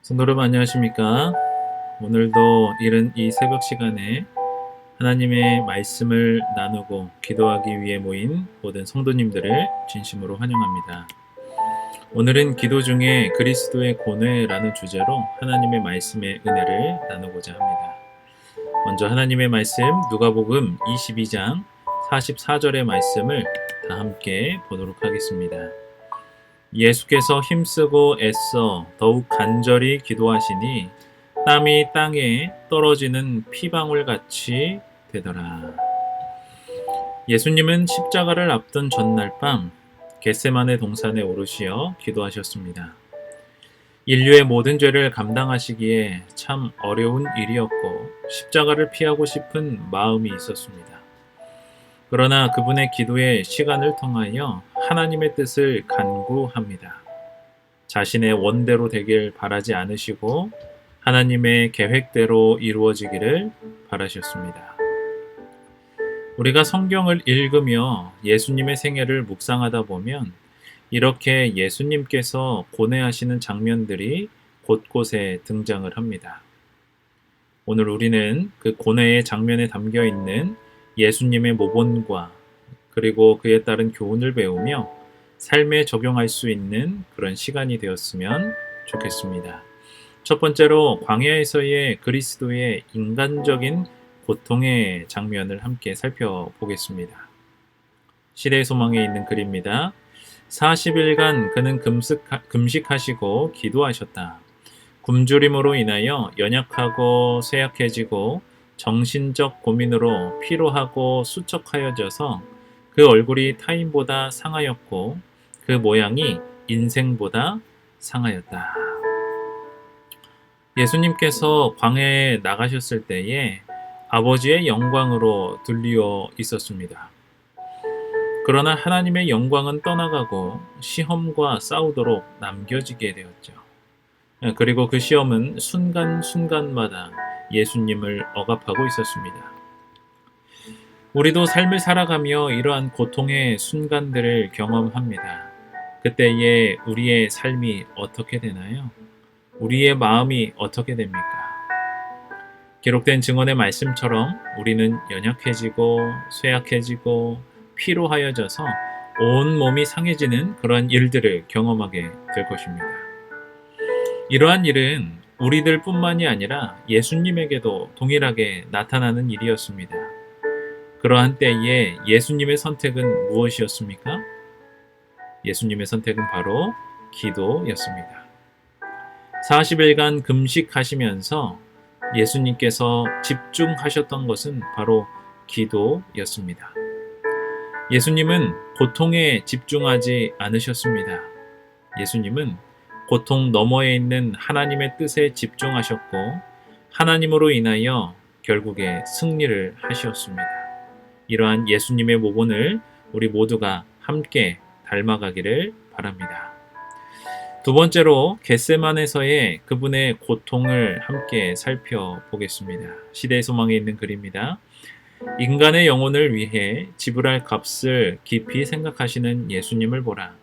성도 여러분 안녕하십니까? 오늘도 이른 이 새벽 시간에 하나님의 말씀을 나누고 기도하기 위해 모인 모든 성도님들을 진심으로 환영합니다. 오늘은 기도 중에 그리스도의 고뇌라는 주제로 하나님의 말씀의 은혜를 나누고자 합니다. 먼저 하나님의 말씀 누가복음 22장 44절의 말씀을 다 함께 보도록 하겠습니다. 예수께서 힘쓰고 애써 더욱 간절히 기도하시니 땀이 땅에 떨어지는 피방울같이 되더라. 예수님은 십자가를 앞둔 전날 밤 겟세마네 동산에 오르시어 기도하셨습니다. 인류의 모든 죄를 감당하시기에 참 어려운 일이었고 십자가를 피하고 싶은 마음이 있었습니다. 그러나 그분의 기도의 시간을 통하여 하나님의 뜻을 간구합니다. 자신의 원대로 되길 바라지 않으시고 하나님의 계획대로 이루어지기를 바라셨습니다. 우리가 성경을 읽으며 예수님의 생애를 묵상하다 보면 이렇게 예수님께서 고뇌하시는 장면들이 곳곳에 등장을 합니다. 오늘 우리는 그 고뇌의 장면에 담겨 있는 예수님의 모본과 그리고 그에 따른 교훈을 배우며 삶에 적용할 수 있는 그런 시간이 되었으면 좋겠습니다. 첫 번째로 광야에서의 그리스도의 인간적인 고통의 장면을 함께 살펴보겠습니다. 시대의 소망에 있는 글입니다. 40일간 그는 금식하시고 기도하셨다. 굶주림으로 인하여 연약하고 쇠약해지고 정신적 고민으로 피로하고 수척하여져서 그 얼굴이 타인보다 상하였고 그 모양이 인생보다 상하였다. 예수님께서 광야에 나가셨을 때에 아버지의 영광으로 둘리어 있었습니다. 그러나 하나님의 영광은 떠나가고 시험과 싸우도록 남겨지게 되었죠. 그리고 그 시험은 순간순간마다 예수님을 억압하고 있었습니다. 우리도 삶을 살아가며 이러한 고통의 순간들을 경험합니다. 그때에 우리의 삶이 어떻게 되나요? 우리의 마음이 어떻게 됩니까? 기록된 증언의 말씀처럼 우리는 연약해지고 쇠약해지고 피로하여져서 온 몸이 상해지는 그러한 일들을 경험하게 될 것입니다. 이러한 일은 우리들 뿐만이 아니라 예수님에게도 동일하게 나타나는 일이었습니다. 그러한 때에 예수님의 선택은 무엇이었습니까? 예수님의 선택은 바로 기도였습니다. 40일간 금식하시면서 예수님께서 집중하셨던 것은 바로 기도였습니다. 예수님은 고통에 집중하지 않으셨습니다. 예수님은 고통 너머에 있는 하나님의 뜻에 집중하셨고 하나님으로 인하여 결국에 승리를 하셨습니다. 이러한 예수님의 모본을 우리 모두가 함께 닮아가기를 바랍니다. 두 번째로 겟세마네에서의 그분의 고통을 함께 살펴보겠습니다. 시대의 소망에 있는 글입니다. 인간의 영혼을 위해 지불할 값을 깊이 생각하시는 예수님을 보라.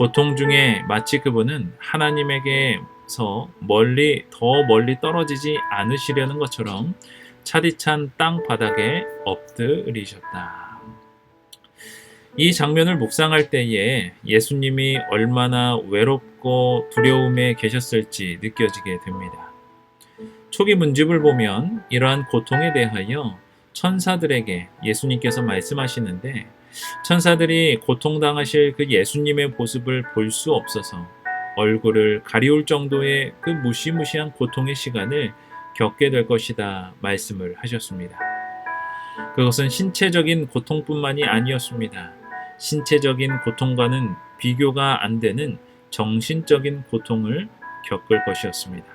고통 중에 마치 그분은 하나님에게서 더 멀리 떨어지지 않으시려는 것처럼 차디찬 땅 바닥에 엎드리셨다. 이 장면을 묵상할 때에 예수님이 얼마나 외롭고 두려움에 계셨을지 느껴지게 됩니다. 초기 문집을 보면 이러한 고통에 대하여 천사들에게 예수님께서 말씀하시는데 천사들이 고통당하실 그 예수님의 모습을 볼 수 없어서 얼굴을 가리울 정도의 그 무시무시한 고통의 시간을 겪게 될 것이다 말씀을 하셨습니다. 그것은 신체적인 고통뿐만이 아니었습니다. 신체적인 고통과는 비교가 안 되는 정신적인 고통을 겪을 것이었습니다.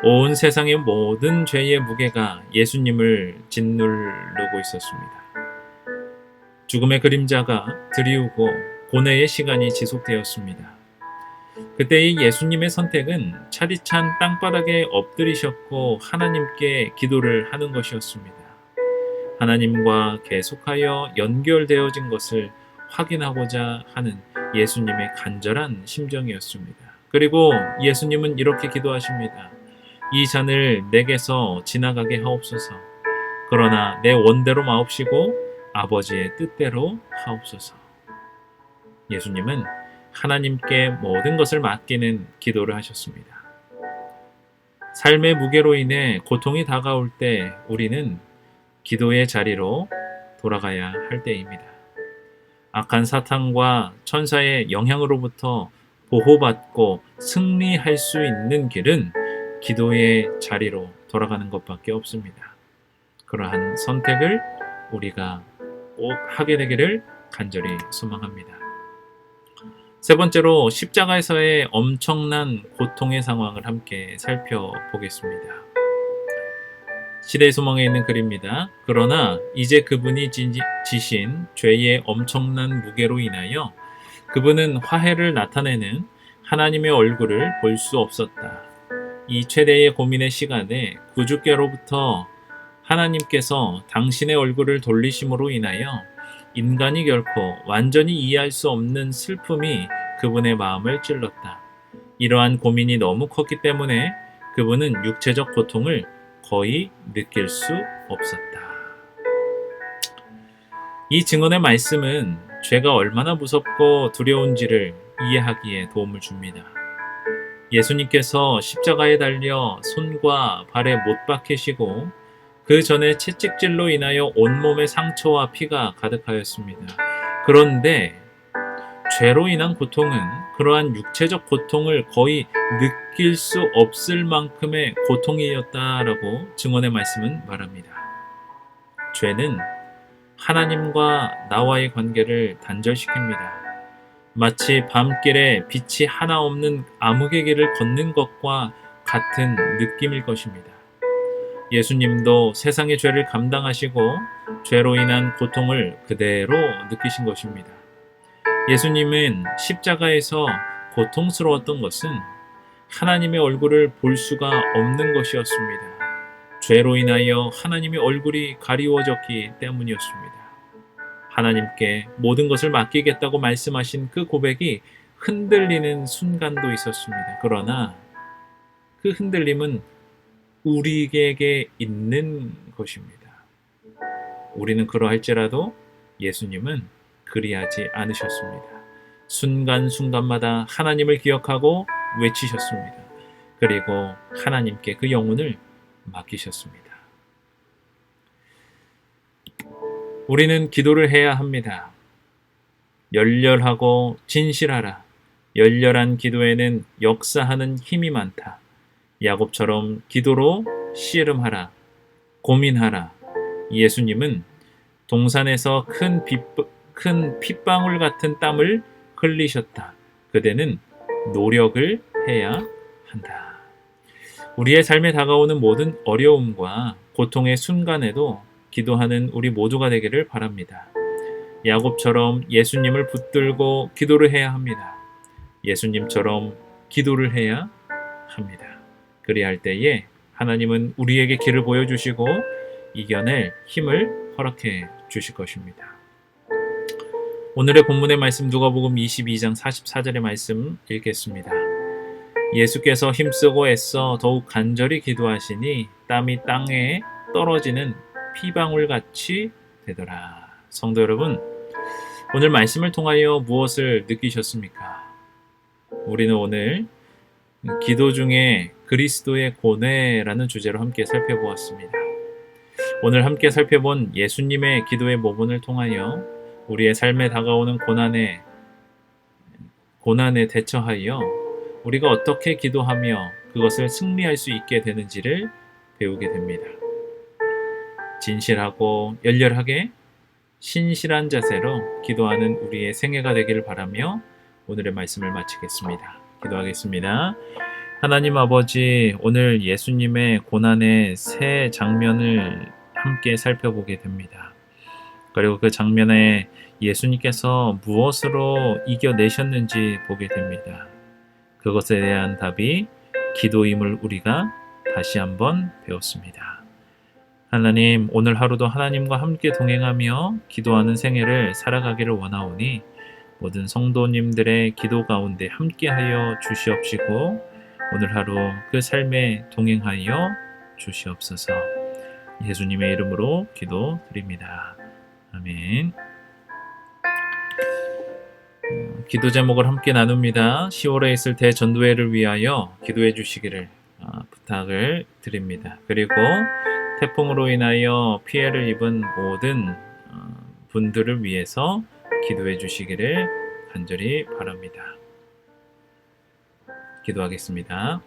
온 세상의 모든 죄의 무게가 예수님을 짓누르고 있었습니다. 죽음의 그림자가 드리우고 고뇌의 시간이 지속되었습니다. 그때의 예수님의 선택은 차디찬 땅바닥에 엎드리셨고 하나님께 기도를 하는 것이었습니다. 하나님과 계속하여 연결되어진 것을 확인하고자 하는 예수님의 간절한 심정이었습니다. 그리고 예수님은 이렇게 기도하십니다. 이 잔을 내게서 지나가게 하옵소서. 그러나 내 원대로 마옵시고 아버지의 뜻대로 하옵소서. 예수님은 하나님께 모든 것을 맡기는 기도를 하셨습니다. 삶의 무게로 인해 고통이 다가올 때 우리는 기도의 자리로 돌아가야 할 때입니다. 악한 사탄과 천사의 영향으로부터 보호받고 승리할 수 있는 길은 기도의 자리로 돌아가는 것밖에 없습니다. 그러한 선택을 우리가 꼭 하게 되기를 간절히 소망합니다. 세 번째로 십자가에서의 엄청난 고통의 상황을 함께 살펴보겠습니다. 시대의 소망에 있는 글입니다. 그러나 이제 그분이 지신 죄의 엄청난 무게로 인하여 그분은 화해를 나타내는 하나님의 얼굴을 볼 수 없었다. 이 최대의 고민의 시간에 구주께로부터 하나님께서 당신의 얼굴을 돌리심으로 인하여 인간이 결코 완전히 이해할 수 없는 슬픔이 그분의 마음을 찔렀다. 이러한 고민이 너무 컸기 때문에 그분은 육체적 고통을 거의 느낄 수 없었다. 이 증언의 말씀은 죄가 얼마나 무섭고 두려운지를 이해하기에 도움을 줍니다. 예수님께서 십자가에 달려 손과 발에 못 박히시고 그 전에 채찍질로 인하여 온몸에 상처와 피가 가득하였습니다. 그런데 죄로 인한 고통은 그러한 육체적 고통을 거의 느낄 수 없을 만큼의 고통이었다라고 증언의 말씀은 말합니다. 죄는 하나님과 나와의 관계를 단절시킵니다. 마치 밤길에 빛이 하나 없는 암흑의 길을 걷는 것과 같은 느낌일 것입니다. 예수님도 세상의 죄를 감당하시고 죄로 인한 고통을 그대로 느끼신 것입니다. 예수님은 십자가에서 고통스러웠던 것은 하나님의 얼굴을 볼 수가 없는 것이었습니다. 죄로 인하여 하나님의 얼굴이 가리워졌기 때문이었습니다. 하나님께 모든 것을 맡기겠다고 말씀하신 그 고백이 흔들리는 순간도 있었습니다. 그러나 그 흔들림은 우리에게 있는 것입니다. 우리는 그러할지라도 예수님은 그리하지 않으셨습니다. 순간순간마다 하나님을 기억하고 외치셨습니다. 그리고 하나님께 그 영혼을 맡기셨습니다. 우리는 기도를 해야 합니다. 열렬하고 진실하라. 열렬한 기도에는 역사하는 힘이 많다. 야곱처럼 기도로 씨름하라. 고민하라. 예수님은 동산에서 큰 핏방울 같은 땀을 흘리셨다. 그대는 노력을 해야 한다. 우리의 삶에 다가오는 모든 어려움과 고통의 순간에도 기도하는 우리 모두가 되기를 바랍니다. 야곱처럼 예수님을 붙들고 기도를 해야 합니다. 예수님처럼 기도를 해야 합니다. 그리할 때에 하나님은 우리에게 길을 보여주시고 이겨낼 힘을 허락해 주실 것입니다. 오늘의 본문의 말씀 누가복음 22장 44절의 말씀 읽겠습니다. 예수께서 힘쓰고 애써 더욱 간절히 기도하시니 땀이 땅에 떨어지는 피방울같이 되더라. 성도 여러분, 오늘 말씀을 통하여 무엇을 느끼셨습니까? 우리는 오늘 기도 중에 그리스도의 고뇌라는 주제로 함께 살펴보았습니다. 오늘 함께 살펴본 예수님의 기도의 모본을 통하여 우리의 삶에 다가오는 고난에 대처하여 우리가 어떻게 기도하며 그것을 승리할 수 있게 되는지를 배우게 됩니다. 진실하고 열렬하게 신실한 자세로 기도하는 우리의 생애가 되기를 바라며 오늘의 말씀을 마치겠습니다. 기도하겠습니다. 하나님 아버지, 오늘 예수님의 고난의 세 장면을 함께 살펴보게 됩니다. 그리고 그 장면에 예수님께서 무엇으로 이겨내셨는지 보게 됩니다. 그것에 대한 답이 기도임을 우리가 다시 한번 배웠습니다. 하나님, 오늘 하루도 하나님과 함께 동행하며 기도하는 생애를 살아가기를 원하오니 모든 성도님들의 기도 가운데 함께하여 주시옵시고 오늘 하루 그 삶에 동행하여 주시옵소서. 예수님의 이름으로 기도드립니다. 아멘. 기도 제목을 함께 나눕니다. 10월에 있을 대전도회를 위하여 기도해 주시기를 부탁을 드립니다. 그리고 태풍으로 인하여 피해를 입은 모든 분들을 위해서 기도해 주시기를 간절히 바랍니다. 기도하겠습니다.